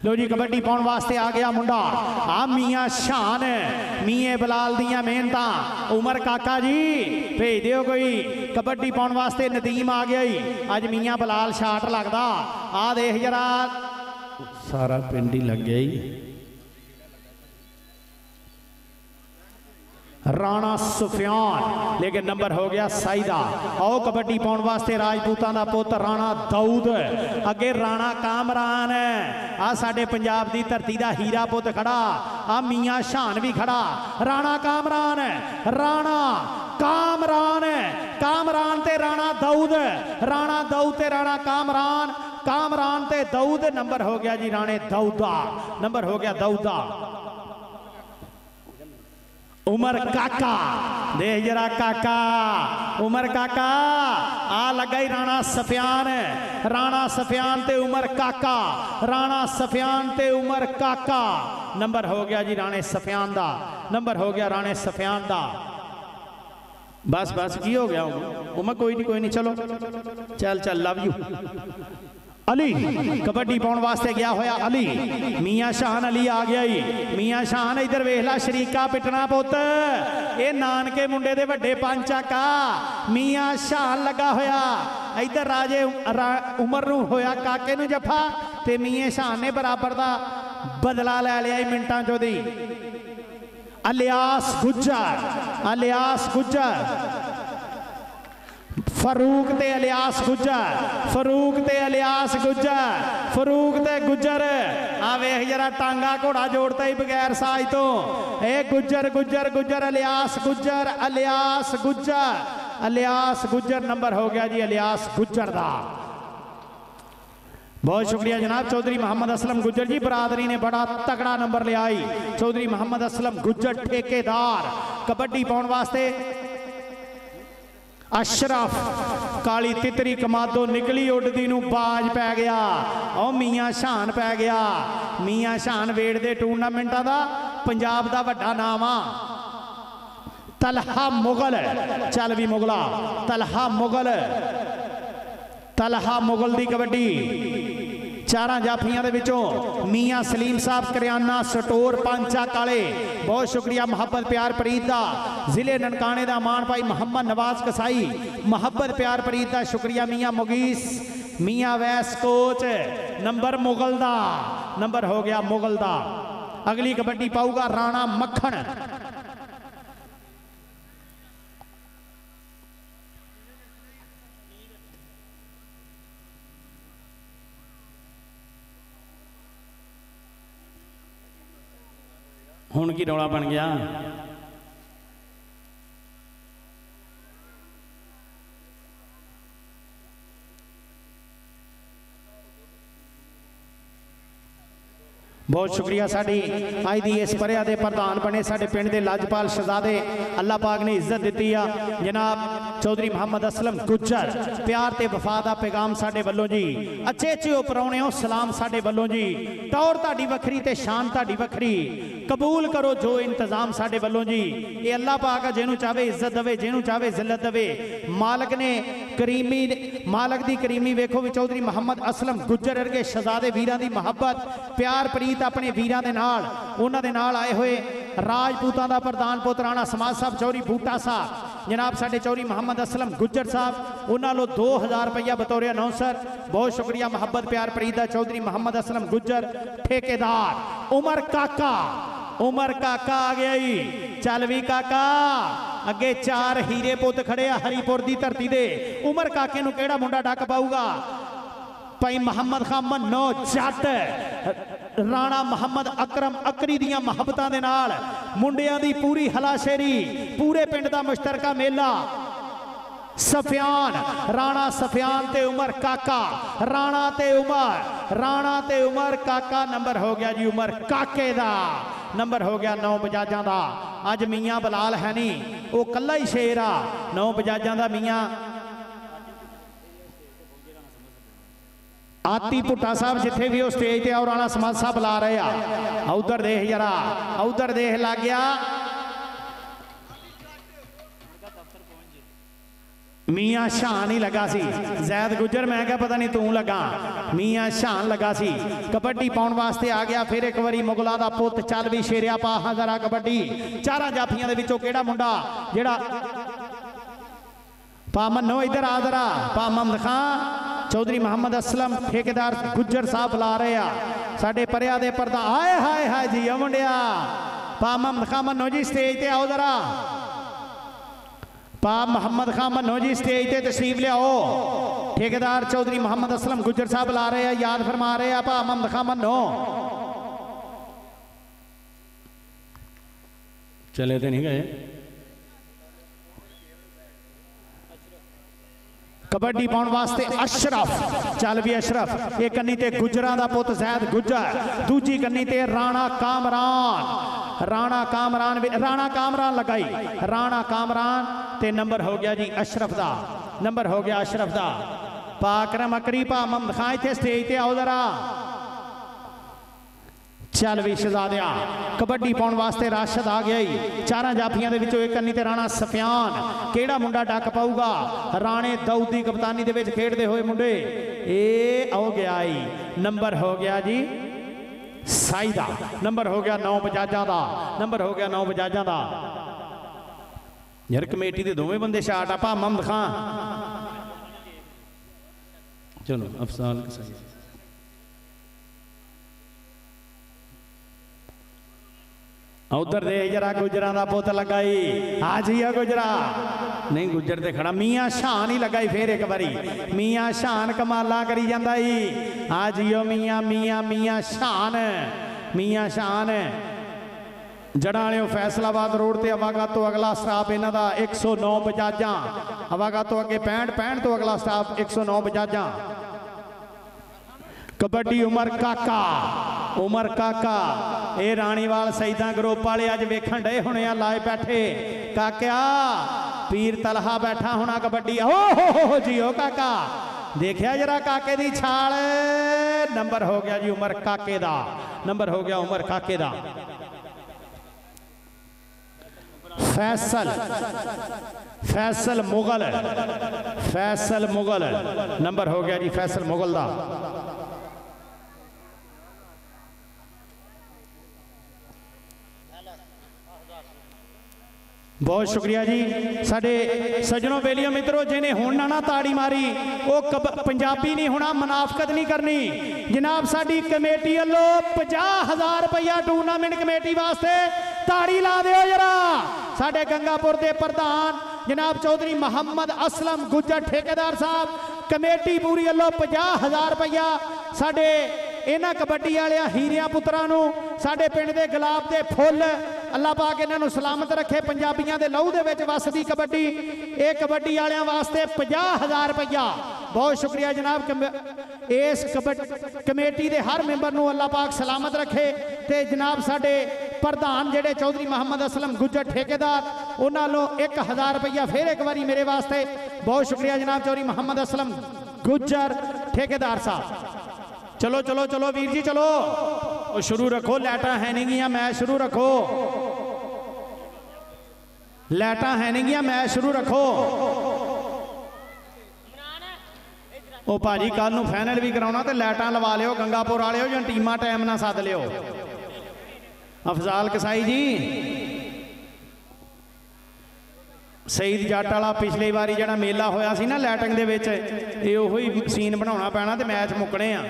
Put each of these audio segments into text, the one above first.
लो जी कबड्डी पाउण वास्ते आ गया मुंडा आ मियाँ शान मियाँ बलाल दियां मेहनत उमर काका जी भेज दियो कोई कबड्डी पाउण वास्ते नदीम आ गया ही अज मियाँ बलाल शाट लगदा आ देख जरा सारा पिंड ही लग गया ही राणा सुफियान लेकिन नंबर हो गया साइदा आओ कबड्डी पाउण वास्ते राजपूतां दा पुत राणा दाऊद अगे राणा कामरान आ साडे पंजाब दी धरती दा हीरा पुत खड़ा आ मियाँ शान भी खड़ा राणा कामरान कामरान ते राणा दाऊद ते राणा कामरान ते दाऊद नंबर हो गया जी राणे दाऊदा नंबर हो गया दाऊदा उमर काका देख जरा काका उमर काका आ लगा ही राणा सफियान ते उमर काका राणा सफियान ते उमर काका नंबर हो गया जी राणे सफियान दा नंबर हो गया राणे सफियान दा बस बस की हो गया उमर कोई नहीं चलो चल लव यू अली कबड्डी पाउण वास्ते गया होया अली मियाँ शान अली आ गया ही मियाँ शान इधर वेख ला शरीका पिटना पुत ये नानके मुंडे दे वड्डे पंच आका मियाँ शान लगा होया इधर राजे उमर नूं होया काके नूं जफा ते मियाँ शान ने बराबर दा बदला ले लिया मिनटां चों दी अलियास गुज्जर फरूक ते अलियास गुज्जर आ वेख जरा टांगा घोड़ा जोड़ता ही बगैर साज तो ए गुज्जर अलियास गुज्जर नंबर हो गया जी अलियास गुज्जर दा बहुत शुक्रिया जनाब चौधरी मोहम्मद असलम गुज्जर जी बरादरी ने बड़ा तगड़ा नंबर लिया चौधरी मोहम्मद असलम गुज्जर ठेकेदार कबड्डी पाउण वास्ते अशरफ काली तितरी कमादो निकली उड़दी नूं बाज पै गया और मियाँ शान पै गया मियाँ शान वेड़ दे टूर्नामेंटा दा पंजाब दा वड्डा नाम आ तलहा मुगल चल भी मुगला तलहा मुगल दी कबड्डी चारा जाफियां दे विचों मियाँ सलीम साहब करियाना स्टोर पांचा काले बहुत शुक्रिया मोहब्बत प्यार प्रीत दा जिले ननकाने दा मान भाई मोहम्मद नवाज कसाई मोहब्बत प्यार प्रीत दा शुक्रिया मियाँ मुगीस मियाँ वैस कोच नंबर मुगल दा नंबर हो गया मुगल दा अगली कबड्डी पाऊगा राणा मक्खन हुण की रौला बन गया बहुत शुक्रिया साड़ी अज की इस परिया के प्रधान बने साडे पिंड के लाजपाल शहजादे अल्लाह पाक ने इज्जत दी है जनाब चौधरी मोहम्मद असलम गुज्जर प्यार ते वफा दा पैगाम साडे वल्लों जी अच्छे अच्छे उपराउने हो सलाम साडे वल्लों जी टौर ताड़ी वखरी ते शान ताड़ी वखरी कबूल करो जो इंतजाम साडे वल्लों जी ये अल्लाह पाक जिन्हों चाहे इज्जत दवे जिन्हों चाहे जिल्लत दवे मालक ने करीमी मालक दी करीमी वेखो भी चौधरी मोहम्मद असलम गुज्जर वर्गे शहजादे वीरां दी मुहब्बत प्यार प्रीत अपने वीरां दे नाल उन्हां दे नाल आए हुए राजपूतां दा प्रधान पुत्र राणा समाज साहब चौधरी बूटा साहब जनाब साडे चौधरी मोहम्मद असलम गुज्जर साहब उन्हां लो 2000 रुपया बतौर अनाउंसर बहुत शुक्रिया मोहब्बत प्यार प्रीत दा चौधरी मोहम्मद असलम गुज्जर ठेकेदार उमर काका आ गया ही चल भी काका अगे 4 हीरे पुत खड़े हरीपुर की धरती दे उमर काके नूं केड़ा मुंडा डक पाऊगा भाई मोहम्मद खान मन्नो जट राणा मोहम्मद अकरम अकरी दियां मुहब्बतां दे नाल मुंडियां दी पूरी हलाशेरी पूरे पिंड दा मुश्तरका मेला सफियान राणा सफियान ते उमर काका राणा ते उमर काका नंबर हो गया जी उमर काके दा नंबर हो गया 9 बजाजां दा अज मियाँ बलाल है नहीं वो कल्ला ही शेर आ 9 बजाजां दा मियाँ आती भुट्टा साहब जिथे भी वो स्टेज ते और राणा समाज साहब ला रहे आ उधर देख जरा उधर देख लग गया मियाँ शान ही लगा सी। जैद गुजर मैं क्या पता नहीं तू लगा, मियाँ शान लगा सी। कबड्डी पाउण वास्ते आ गया फिर एक बारी मुगला दा पुत। चल भी शेरिया पा हाँ जरा कबड्डी। चारां जाफियां दे विचों केड़ा मुंडा जेड़ा पा मनो इधर आ जरा। पा महमद खां चौधरी मोहम्मद असलम ठेकेदार गुजर साहब बुला रहे आ साडे परिया दे परदा। आए हाय हाय जी मुंडिया। पा महमद खां मनो जी स्टेज ते आओ जरा। पा मोहम्मद खां मनो जी स्टेज ते तशरीफ लियाओ। ठेकेदार चौधरी मोहम्मद असलम गुजर साहब बुला रहे हैं, याद फरमा रहे हैं। पा मोहम्मद खां मनो चले तो नहीं गए। कबड्डी पाउण वास्ते अशरफ। चल भी अशरफ। एक कन्नी ते गुजरां दा पुत जैद गुजर, दूजी कन्नी ते राणा कामरान। राणा कामरान लगाई। राणा कामरान ते नंबर हो गया जी अशरफ दा। नंबर हो गया अशरफ दा। पाकरम अकरी पा महमद खां इत्थे स्टेज ते आओ जरा। चल भी शहजादिया। कबड्डी पाउण वास्ते राशिद आ गया ही। चारां जाफियां दे विचों एक कन्नी ते राणा सफियान। केड़ा मुंडा डक पाऊगा? राणे दाऊद दी कप्तानी दे विच खेडदे होए मुंडे ए आओ गया ही। नंबर हो गया जी साइदा। नंबर हो गया 9 बजाजा दा। नंबर हो गया 9 बजाजा दा। यार कमेटी दे दोवें बंदे शाट आ। पा महमद खां चलो अफसान कसाई। उधर दे जरा गुजरां दा पुत लगाई। आ जी आ गुजरा नहीं गुजर ते खड़ा। मियाँ शान ही लगाई फिर एक बारी। मियाँ शान कमाला करी जांदा ही। आ जियो मियाँ मियाँ मियाँ शान। मियाँ शान जड़ा वाले फैसलाबाद रोड ते अवागा तो अगला स्टाफ इन्हां दा 109 बजाजा। अवागा तो अगे 65 तो अगला स्टाफ 109 बजाजा। कबड्डी उमर काका। उमर काका ये राणीवाल सईदा ग्रुप वाले अज वेखण डे होने लाए बैठे। काका पीर तलहा बैठा होना कबड्डी। ओ जी ओ काका देखिया जरा काके दी छाल। नंबर हो गया जी उमर काके दा। नंबर हो गया उमर काके दा। फैसल फैसल मुगल। फैसल मुगल नंबर हो गया जी फैसल मुगल दा। बहुत शुक्रिया जी साडे सजनों बेलियों मित्रों जिन्हें हुण ना ताड़ी मारी वो पंजाबी नहीं होना, मुनाफकत नहीं करनी। जनाब साडी कमेटी वालों 50,000 रुपया टूर्नामेंट कमेटी वास्ते ताड़ी ला दिओ जरा। साडे गंगापुर के प्रधान जनाब चौधरी मोहम्मद असलम गुजर ठेकेदार साहब कमेटी पूरी वालों 50,000 रुपया साडे इन्हां कबड्डी वाले हीरिया पुत्रा नूं साडे पिंड दे गुलाब दे फुल अल्लाह पाक इन्हां नूं सलामत रखे। पंजाबियां दे लहू दे विच वसदी कबड्डी ये कबड्डी वालियां वास्ते 50,000 रुपया। बहुत शुक्रिया जनाब इस कमेटी दे हर मैंबर नूं अल्लाह पाक सलामत रखे। ते जनाब साडे प्रधान जेडे चौधरी मोहम्मद असलम गुजर ठेकेदार उन्हां नूं 1,000 रुपया फिर एक बारी मेरे वास्ते। बहुत शुक्रिया जनाब चौधरी मोहम्मद असलम गुजर ठेकेदार साहब। चलो चलो चलो वीर जी चलो शुरू रखो। लाइटां है नहीं गियां मैच शुरू रखो। लाइटां है नहीं गियां मैच शुरू रखो। ओ भाजी कल नूं फाइनल भी कराउणा ते लाइटां लवा लिओ गंगापुर वाले हो, जां टीमां टाइम ना सद लिओ। अफजाल कसाई जी शहीद जट वाला पिछली बारी जिहड़ा मेला होया सी ना लाइटिंग दे विच ये ओही सीन बनाउणा पैना ते मैच मुकने आ।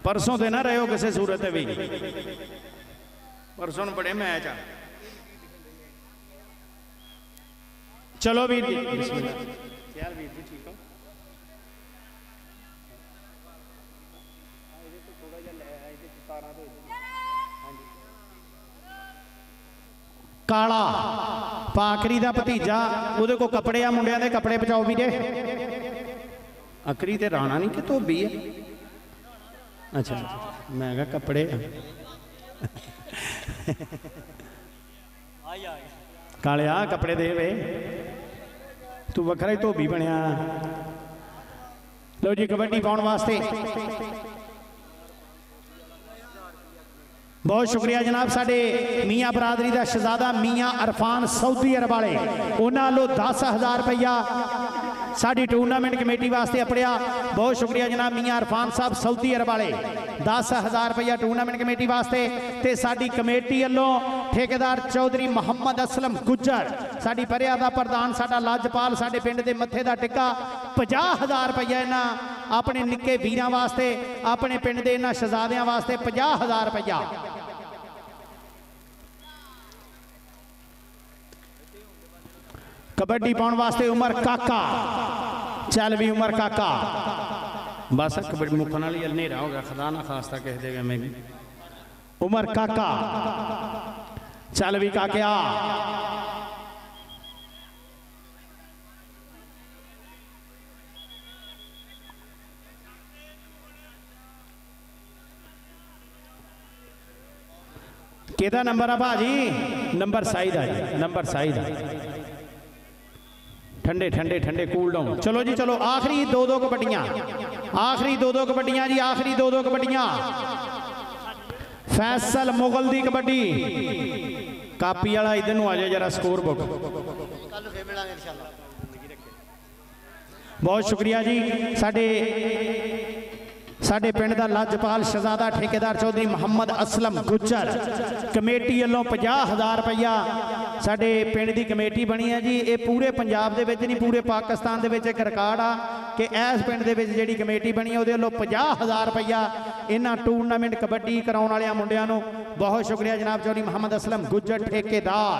परसों ते ना रहो किसी सूरत भी। परसों बड़े मैच आ। चलो वीर जी यार वीर जी ठीक हो। काला पाकरी का भतीजा वो को कपड़े आ मुंडिया के कपड़े पचाओ वीरे। अकरी ते राणा नहीं कि धोबी है। अच्छा मैं कहा कपड़े कालिया कपड़े दे वे तू वखरा ही धोबी बनया। लो जी कबड्डी पाउण वास्ते बहुत शुक्रिया जनाब। साडे मियाँ बरादरी का शहजादा मियाँ अरफान सऊदी अरब वाले उन्होंने लो 10,000 रुपया साड़ी टूरनामेंट कमेटी वास्ते अपड़िया। बहुत शुक्रिया जनाब मियाँ अरफान साहब सऊदी अरब वाले 10,000 रुपया टूरनामेंट कमेटी वास्ते। ते साड़ी कमेटी वालों ठेकेदार चौधरी मुहम्मद असलम गुज्जर साड़ी परिया का प्रधान साडा लाजपाल साडे पिंड के मत्थे का टिक्का 50,000 रुपया इन्हां अपने निक्के वीरां वास्ते अपने पिंड के इन्हां शहजादियां वास्ते 50,000 रुपया। कबड्डी पाउण वास्ते उमर काका चल भी उमर काका बस कबड्डी मुखन वाली हनेरा हो गया खुदा ना खास्ता कह देगा मैं भी उमर काका चल भी काकिया केदा नंबर है भाजी नंबर साइड है नंबर साइड है ठंडे ठंडे ठंडे कूल डाउन। चलो जी चलो आखिरी दो कबड्डियां आखिरी दो कबड्डियां जी आखिरी दो कबड्डियां। फैसल मुगल दी कबड्डी कापी वाला इधर आ जाए जरा स्कोर बुक। बहुत शुक्रिया जी साडे पिंड दा लाजपाल शहजादा ठेकेदार चौधरी मुहम्मद असलम गुज्जर कमेटी वालों 50,000 रुपया साडे पिंड की कमेटी बनी है जी। ये पूरे पंजाब दे विच नहीं पूरे पाकिस्तान दे विच एक रिकॉर्ड आ कि इस पिंड दे विच जिहड़ी कमेटी बनी है उहदे वालों 50,000 रुपया इन्हां टूरनामेंट कबड्डी कराउण वालियां मुंडियां नूं। बहुत शुक्रिया जनाब चौधरी मुहम्मद असलम गुज्जर ठेकेदार।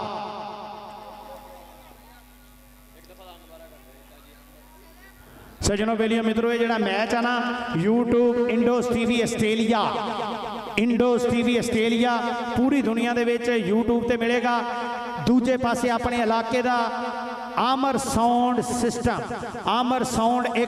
सजनों बेलियो मित्रों ये जिहड़ा मैच है ना यूट्यूब इंडोस टीवी आस्ट्रेलिया पूरी दुनिया दे विच यूट्यूब ते मिलेगा। दूजे पासे अपने इलाके का आमर साउंड सिस्टम आमर साउंड एक